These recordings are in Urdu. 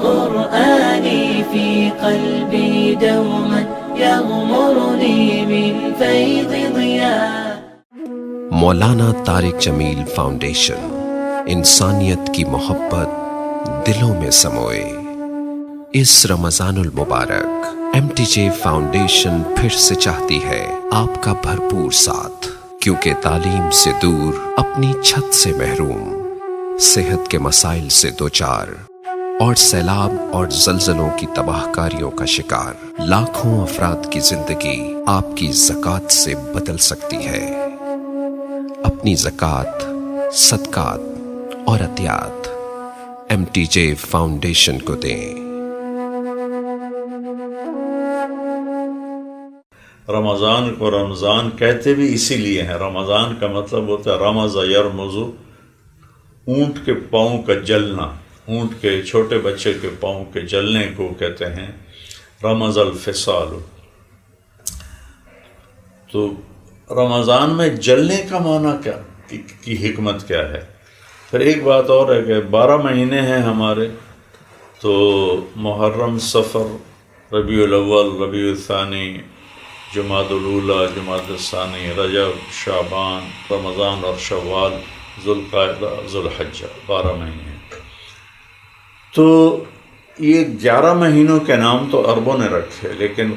قرآني في قلبي دوما يغمرني من فيض ضياء. مولانا طارق جمیل فاؤنڈیشن، انسانیت کی محبت دلوں میں سموئے. اس رمضان المبارک MTJ فاؤنڈیشن پھر سے چاہتی ہے آپ کا بھرپور ساتھ، کیونکہ تعلیم سے دور، اپنی چھت سے محروم، صحت کے مسائل سے دوچار اور سیلاب اور زلزلوں کی تباہ کاریوں کا شکار لاکھوں افراد کی زندگی آپ کی زکوٰۃ سے بدل سکتی ہے. اپنی زکوٰۃ، صدقات اور عطیات MTJ فاؤنڈیشن کو دیں. رمضان کو رمضان کہتے بھی اسی لیے ہیں. رمضان کا مطلب ہوتا ہے رمض یرمز، اونٹ کے پاؤں کا جلنا. اونٹ کے چھوٹے بچے کے پاؤں کے جلنے کو کہتے ہیں رمض الفصال. تو رمضان میں جلنے کا معنی کیا کی حکمت کیا ہے؟ پھر ایک بات اور ہے کہ 12 مہینے ہیں ہمارے، تو محرم، صفر، ربیع الاول، ربیع الثانی، جمادی الاولیٰ، جمادی الثانی، رجب، شعبان، رمضان اور شوال، ذوالقعدہ، ذوالحجہ، 12 مہینے. تو یہ 11 مہینوں کے نام تو عربوں نے رکھے، لیکن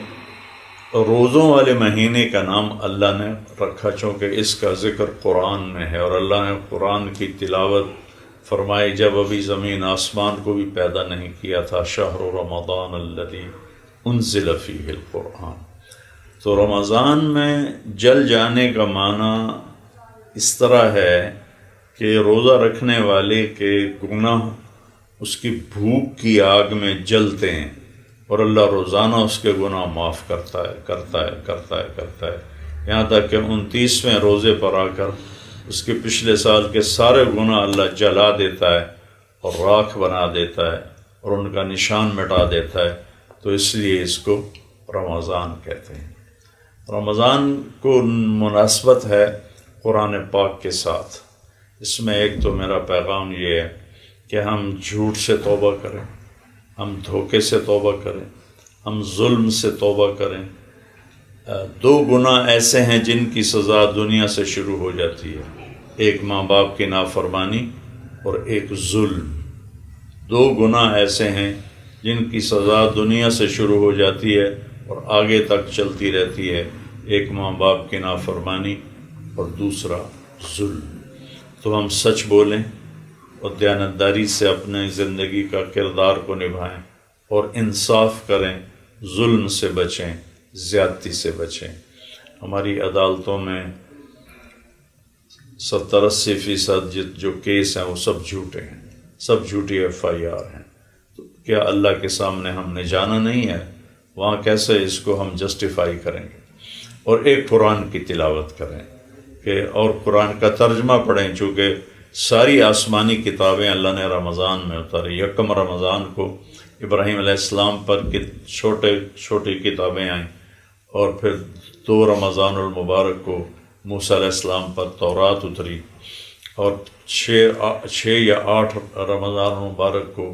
روزوں والے مہینے کا نام اللہ نے رکھا، چونکہ اس کا ذکر قرآن میں ہے. اور اللہ نے قرآن کی تلاوت فرمائی جب ابھی زمین آسمان کو بھی پیدا نہیں کیا تھا. شہر رمضان الذی انزل فیہ القرآن. تو رمضان میں جل جانے کا معنی اس طرح ہے کہ روزہ رکھنے والے کے گناہ اس کی بھوک کی آگ میں جلتے ہیں، اور اللہ روزانہ اس کے گناہ معاف کرتا ہے یہاں تک کہ 29ویں روزے پر آ کر اس کے پچھلے سال کے سارے گناہ اللہ جلا دیتا ہے اور راکھ بنا دیتا ہے اور ان کا نشان مٹا دیتا ہے. تو اس لیے اس کو رمضان کہتے ہیں. رمضان کو مناسبت ہے قرآن پاک کے ساتھ. اس میں ایک تو میرا پیغام یہ ہے کہ ہم جھوٹ سے توبہ کریں، ہم دھوکے سے توبہ کریں، ہم ظلم سے توبہ کریں. 2 گناہ ایسے ہیں جن کی سزا دنیا سے شروع ہو جاتی ہے، ایک ماں باپ کی نافرمانی اور ایک ظلم. 2 گناہ ایسے ہیں جن کی سزا دنیا سے شروع ہو جاتی ہے اور آگے تک چلتی رہتی ہے، ایک ماں باپ کی نافرمانی اور دوسرا ظلم. تو ہم سچ بولیں اور دیانتداری سے اپنے زندگی کا کردار کو نبھائیں اور انصاف کریں، ظلم سے بچیں، زیادتی سے بچیں. ہماری عدالتوں میں 70-80% جو کیس ہیں وہ سب جھوٹے ہیں، سب جھوٹی FIR ہیں. تو کیا اللہ کے سامنے ہم نے جانا نہیں ہے؟ وہاں کیسے اس کو ہم جسٹیفائی کریں گے؟ اور ایک قرآن کی تلاوت کریں کہ اور قرآن کا ترجمہ پڑھیں، چونکہ ساری آسمانی کتابیں اللہ نے رمضان میں اتاری. 1 رمضان کو ابراہیم علیہ السلام پر چھوٹی کتابیں آئیں، اور پھر 2 رمضان المبارک کو موسیٰ علیہ السلام پر تورات اتری، اور 6 یا 8 رمضان المبارک کو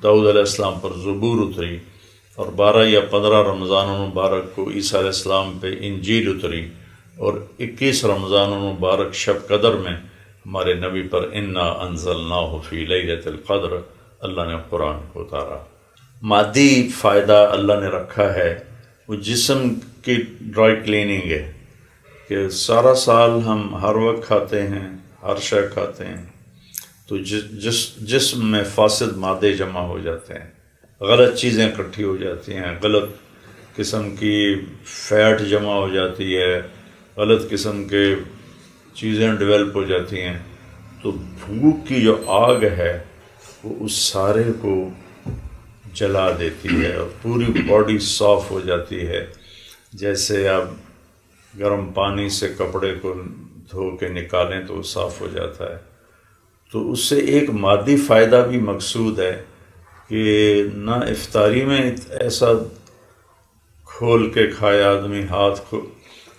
داؤد علیہ السلام پر زبور اتری، اور 12 یا 15 رمضان المبارک کو عیسیٰ علیہ السلام پہ انجیل اتری، اور 21 رمضان المبارک شب قدر میں ہمارے نبی پر انا انزلناہ فی لیلۃ القدر اللہ نے قرآن کو اتارا. مادی فائدہ اللہ نے رکھا ہے، وہ جسم کی ڈرائی کلیننگ ہے کہ سارا سال ہم ہر وقت کھاتے ہیں، ہر شے کھاتے ہیں، تو جسم میں فاسد مادے جمع ہو جاتے ہیں، غلط چیزیں اکٹھی ہو جاتی ہیں، غلط قسم کی فیٹ جمع ہو جاتی ہے، غلط قسم کے چیزیں ڈیولپ ہو جاتی ہیں. تو بھوک کی جو آگ ہے وہ اس سارے کو جلا دیتی ہے اور پوری باڈی صاف ہو جاتی ہے. جیسے آپ گرم پانی سے کپڑے کو دھو کے نکالیں تو وہ صاف ہو جاتا ہے. تو اس سے ایک مادی فائدہ بھی مقصود ہے کہ نہ افطاری میں ایسا کھول کے کھائے آدمی ہاتھ کو،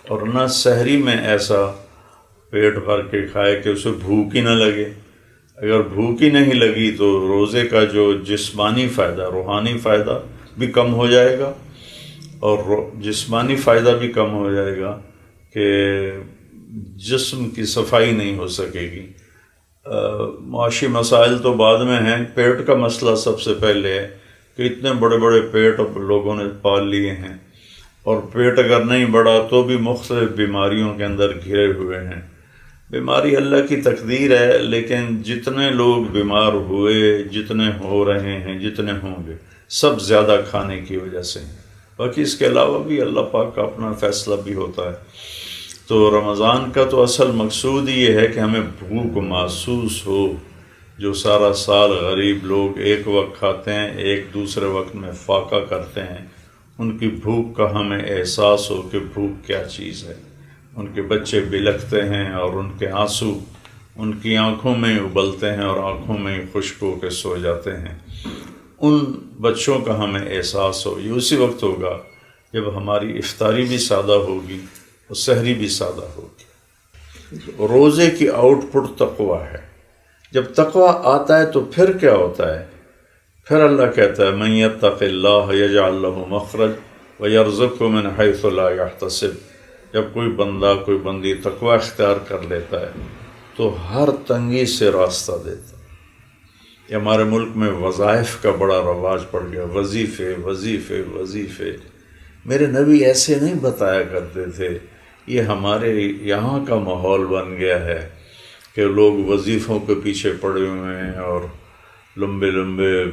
اور نہ سحری میں ایسا پیٹ بھر کے کھائے کہ اسے بھوک ہی نہ لگے. اگر بھوک ہی نہیں لگی تو روزے کا جو جسمانی فائدہ، روحانی فائدہ بھی کم ہو جائے گا، اور جسمانی فائدہ بھی کم ہو جائے گا کہ جسم کی صفائی نہیں ہو سکے گی۔ معاشی مسائل تو بعد میں ہیں، پیٹ کا مسئلہ سب سے پہلے ہے کہ اتنے بڑے بڑے پیٹ لوگوں نے پال لیے ہیں، اور پیٹ اگر نہیں بڑھا تو بھی مختلف بیماریوں کے اندر گھرے ہوئے ہیں۔ بیماری اللہ کی تقدیر ہے، لیکن جتنے لوگ بیمار ہوئے، جتنے ہو رہے ہیں، جتنے ہوں گے، سب زیادہ کھانے کی وجہ سے ہیں۔ باقی اس کے علاوہ بھی اللہ پاک کا اپنا فیصلہ بھی ہوتا ہے۔ تو رمضان کا تو اصل مقصود ہی یہ ہے کہ ہمیں بھوک محسوس ہو۔ جو سارا سال غریب لوگ ایک وقت کھاتے ہیں، ایک دوسرے وقت میں فاقہ کرتے ہیں، ان کی بھوک کا ہمیں احساس ہو کہ بھوک کیا چیز ہے۔ ان کے بچے بلکتے ہیں اور ان کے آنسو ان کی آنکھوں میں ابلتے ہیں اور آنکھوں میں خشک ہو کے سو جاتے ہیں۔ ان بچوں کا ہمیں احساس ہو۔ یہ اسی وقت ہوگا جب ہماری افطاری بھی سادہ ہوگی اور سحری بھی سادہ ہوگی۔ روزے کی آؤٹ پٹ تقویٰ ہے۔ جب تقویٰ آتا ہے تو پھر کیا ہوتا ہے؟ پھر اللہ کہتا ہے من یتق اللہ یجعل لہ مخرج ویرزقہ من حیث لا یحتسب۔ جب کوئی بندہ، کوئی بندی تقویٰ اختیار کر لیتا ہے تو ہر تنگی سے راستہ دیتا ہے۔ یہ ہمارے ملک میں وظائف کا بڑا رواج پڑ گیا، وظیفے وظیفے وظیفے۔ میرے نبی ایسے نہیں بتایا کرتے تھے، یہ ہمارے یہاں کا ماحول بن گیا ہے کہ لوگ وظیفوں کے پیچھے پڑے ہوئے ہیں اور لمبے لمبے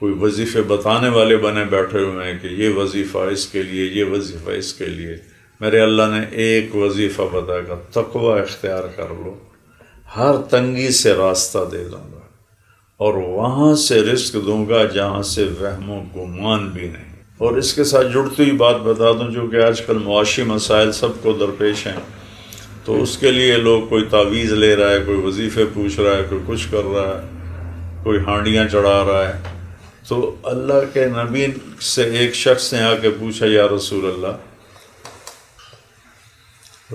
کوئی وظیفے بتانے والے بنے بیٹھے ہوئے ہیں کہ یہ وظیفہ اس کے لیے، یہ وظیفہ اس کے لیے۔ میرے اللہ نے ایک وظیفہ بتا کر تقویٰ اختیار کر لو، ہر تنگی سے راستہ دے دوں گا اور وہاں سے رزق دوں گا جہاں سے وہم و گمان بھی نہیں۔ اور اس کے ساتھ جڑتی ہوئی بات بتا دوں، جو کہ آج کل معاشی مسائل سب کو درپیش ہیں، تو اس کے لیے لوگ کوئی تعویذ لے رہا ہے، کوئی وظیفے پوچھ رہا ہے، کوئی کچھ کر رہا ہے، کوئی ہانڈیاں چڑھا رہا ہے۔ تو اللہ کے نبی سے ایک شخص نے آ کے پوچھا، یا رسول اللہ،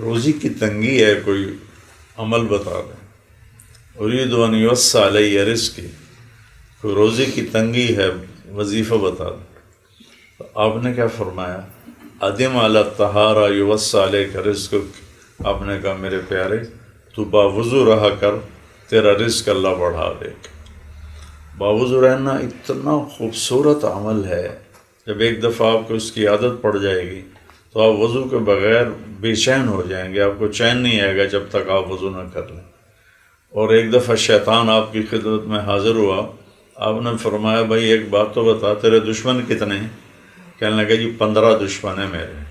روزی کی تنگی ہے، کوئی عمل بتا دیں۔ اريد ان يوسع علی رزقی، کوئی روزی کی تنگی ہے، وظیفہ بتا دیں۔ تو آپ نے کیا فرمایا؟ ادم علی الطہارہ یوسع علیک رزقک۔ آپ نے کہا میرے پیارے، تو باوضو رہا کر، تیرا رزق اللہ بڑھا دے گا۔ باوضو رہنا اتنا خوبصورت عمل ہے، جب ایک دفعہ آپ کو اس کی عادت پڑ جائے گی تو آپ وضو کے بغیر بے چین ہو جائیں گے، آپ کو چین نہیں آئے گا جب تک آپ وضو نہ کر لیں۔ اور ایک دفعہ شیطان آپ کی خدمت میں حاضر ہوا، آپ نے فرمایا بھائی ایک بات تو بتا، تیرے دشمن کتنے ہیں؟ کہنے لگا جی 15 دشمن ہیں میرے۔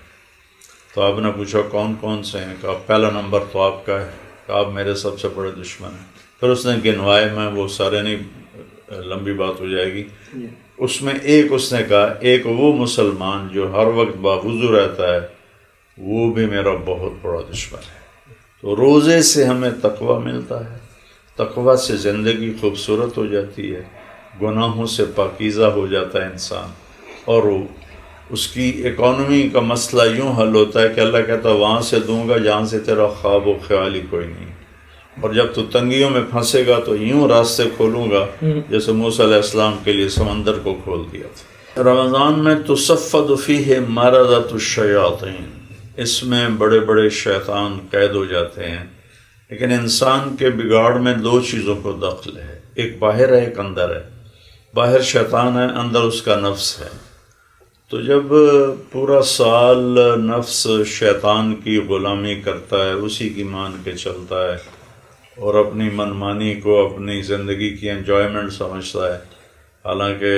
تو آپ نے پوچھا کون کون سے ہیں؟ کہا پہلا نمبر تو آپ کا ہے، کہا آپ میرے سب سے بڑے دشمن ہیں۔ پھر اس نے گنوائے، میں وہ سارے نہیں، لمبی بات ہو جائے گی۔ اس میں ایک اس نے کہا، ایک وہ مسلمان جو ہر وقت باوضو رہتا ہے، وہ بھی میرا بہت بڑا دشمن ہے۔ تو روزے سے ہمیں تقویٰ ملتا ہے، تقویٰ سے زندگی خوبصورت ہو جاتی ہے، گناہوں سے پاکیزہ ہو جاتا ہے انسان، اور اس کی اکانومی کا مسئلہ یوں حل ہوتا ہے کہ اللہ کہتا ہے وہاں سے دوں گا جہاں سے تیرا خواب و خیال ہی کوئی نہیں، اور جب تو تنگیوں میں پھنسے گا تو یوں راستے کھولوں گا جیسے موسیٰ علیہ السلام کے لیے سمندر کو کھول دیا تھا۔ رمضان میں تصفد فیہ مردۃ الشیاطین، اس میں بڑے بڑے شیطان قید ہو جاتے ہیں، لیکن انسان کے بگاڑ میں دو چیزوں کو دخل ہے، ایک باہر ہے، ایک اندر ہے۔ باہر شیطان ہے، اندر اس کا نفس ہے۔ تو جب پورا سال نفس شیطان کی غلامی کرتا ہے، اسی کی مان کے چلتا ہے اور اپنی منمانی کو اپنی زندگی کی انجوائمنٹ سمجھتا ہے، حالانکہ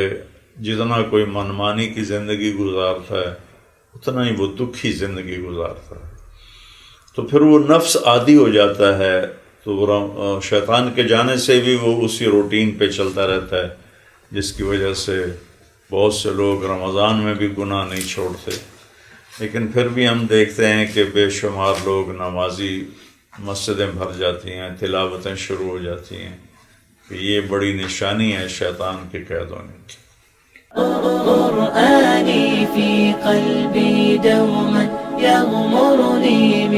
جتنا کوئی منمانی کی زندگی گزارتا ہے اتنا ہی وہ دکھی زندگی گزارتا ہے۔ تو پھر وہ نفس عادی ہو جاتا ہے، تو شیطان کے جانے سے بھی وہ اسی روٹین پہ چلتا رہتا ہے، جس کی وجہ سے بہت سے لوگ رمضان میں بھی گناہ نہیں چھوڑتے، لیکن پھر بھی ہم دیکھتے ہیں کہ بے شمار لوگ نمازی، مسجدیں بھر جاتی ہیں، تلاوتیں شروع ہو جاتی ہیں، کہ یہ بڑی نشانی ہے شیطان کے قید ہونے کی۔ قرآني في قلبي دوما يغمرني